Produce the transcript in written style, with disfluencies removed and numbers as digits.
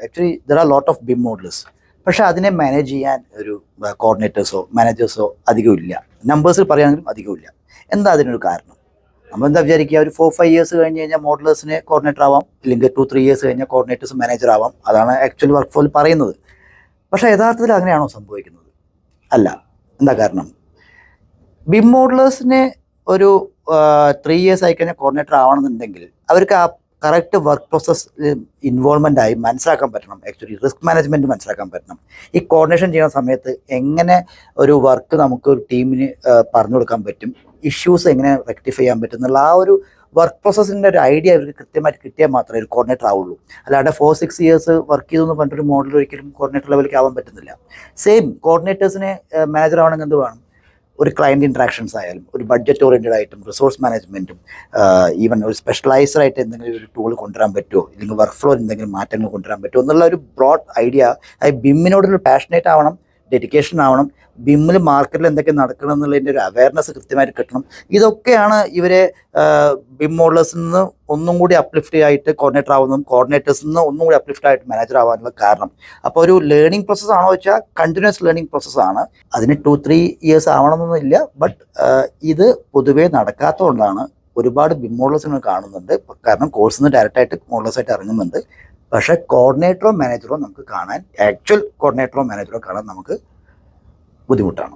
Actually there are lot of BHIM models. പക്ഷേ അതിനെ manage ചെയ്യാൻ ഒരു കോർഡിനേറ്റേഴ്സോ മാനേജേഴ്സോ അധികം ഇല്ല. നമ്പേഴ്സിൽ പറയുകയാണെങ്കിലും അധികമില്ല. എന്താ അതിനൊരു കാരണം? നമ്മളെന്താ വിചാരിക്കുക, ഒരു 4-5 ഇയേഴ്സ് കഴിഞ്ഞ് കഴിഞ്ഞാൽ മോഡലേഴ്സിന് കോർഡിനേറ്റർ ആവാം, ഇല്ലെങ്കിൽ 2-3 ഇയേഴ്സ് കഴിഞ്ഞാൽ കോർഡിനേറ്റേഴ്സ് മാനേജർ ആവാം. അതാണ് ആക്ച്വൽ വർക്ക് ഫ്ലോയിൽ പറയുന്നത്. പക്ഷേ യഥാർത്ഥത്തിൽ അങ്ങനെയാണോ സംഭവിക്കുന്നത്? അല്ല. എന്താ കാരണം? ബിം മോഡലേഴ്സിന് ഒരു 3 ഇയേഴ്സ് ആയിക്കഴിഞ്ഞാൽ കോർഡിനേറ്റർ ആവണമെന്നുണ്ടെങ്കിൽ അവർക്ക് ആ കറക്റ്റ് വർക്ക് പ്രോസസ് ഇൻവോൾവ്മെൻ്റ് ആയി മനസ്സിലാക്കാൻ പറ്റണം. ആക്ച്വലി റിസ്ക് മാനേജ്മെൻറ്റ് മനസ്സിലാക്കാൻ പറ്റണം. ഈ കോർഡിനേഷൻ ചെയ്യുന്ന സമയത്ത് എങ്ങനെ ഒരു വർക്ക് നമുക്ക് ഒരു ടീമിന് പറഞ്ഞു കൊടുക്കാൻ പറ്റും, ഇഷ്യൂസ് എങ്ങനെ റെക്ടിഫൈ ചെയ്യാൻ പറ്റും എന്നുള്ള ആ ഒരു വർക്ക് പ്രോസസ്സിൻ്റെ ഒരു ഐഡിയ അവർക്ക് കൃത്യമായിട്ട് കിട്ടിയാൽ മാത്രമേ ഒരു കോർഡിനേറ്റർ ആവുള്ളൂ. അല്ലാതെ 4-6 ഇയേഴ്സ് വർക്ക് ചെയ്തെന്ന് പറഞ്ഞിട്ടൊരു മോഡൽ ഒരിക്കലും കോർഡിനേറ്റർ ലെവലിലേക്ക് ആവാൻ പറ്റുന്നില്ല. സെയിം കോർഡിനേറ്റേഴ്സിന് മാനേജർ ആവണമെങ്കിൽ എന്ത് വേണം? ഒരു ക്ലയൻറ്റ് ഇൻട്രാക്ഷൻസ് ആയാലും, ഒരു ബഡ്ജറ്റ് ഓറിയൻറ്റഡ് ആയിട്ടും, റിസോഴ്സ് മാനേജ്മെൻറ്റും, ഈവൻ ഒരു സ്പെഷ്യലൈസ്ഡ് ആയിട്ട് എന്തെങ്കിലും ഒരു ടൂൾ കൊണ്ടുവരാൻ പറ്റുമോ, ഇല്ലെങ്കിൽ വർക്ക് ഫ്ലോ എന്തെങ്കിലും മാറ്റങ്ങൾ കൊണ്ടുവരാൻ പറ്റുമോ എന്നുള്ള ഒരു ബ്രോഡ് ഐഡിയ, ബിമ്മിനോടൊരു പാഷനേറ്റ് ആവണം, ഡെഡിക്കേഷൻ ആവണം, ബിമ്മിൽ മാർക്കറ്റിൽ എന്തൊക്കെ നടക്കണം എന്നുള്ളതിൻ്റെ ഒരു അവയർനെസ് കൃത്യമായിട്ട് കിട്ടണം. ഇതൊക്കെയാണ് ഇവരെ ബിം മോഡലേഴ്സിൽ നിന്ന് ഒന്നും കൂടി അപ്ലിഫ്റ്റ് ആയിട്ട് കോർഡിനേറ്റർ ആവുന്നതും കോർഡിനേറ്റേഴ്സിൽ നിന്ന് ഒന്നും കൂടി അപ്ലിഫ്റ്റ് ആയിട്ട് മാനേജർ ആവാനുള്ള കാരണം. അപ്പോൾ ഒരു ലേണിംഗ് പ്രോസസ് ആണോ വെച്ചാൽ കണ്ടിന്യൂസ് ലേണിംഗ് പ്രോസസ്സാണ്. അതിന് 2-3 ഇയേഴ്സ് ആവണമെന്നൊന്നുമില്ല. ബട്ട് ഇത് പൊതുവേ നടക്കാത്തതുകൊണ്ടാണ് ഒരുപാട് ബിം മോഡലേഴ്സിനെ കാണുന്നുണ്ട്. കാരണം കോഴ്സിൽ നിന്ന് ഡയറക്റ്റായിട്ട് മോഡലേഴ്സായിട്ട് ഇറങ്ങുന്നുണ്ട്. പക്ഷേ കോർഡിനേറ്ററോ മാനേജറോ നമുക്ക് കാണാൻ, ആക്ച്വൽ കോർഡിനേറ്ററോ മാനേജറോ കാണാൻ നമുക്ക് ബുദ്ധിമുട്ടാണ്.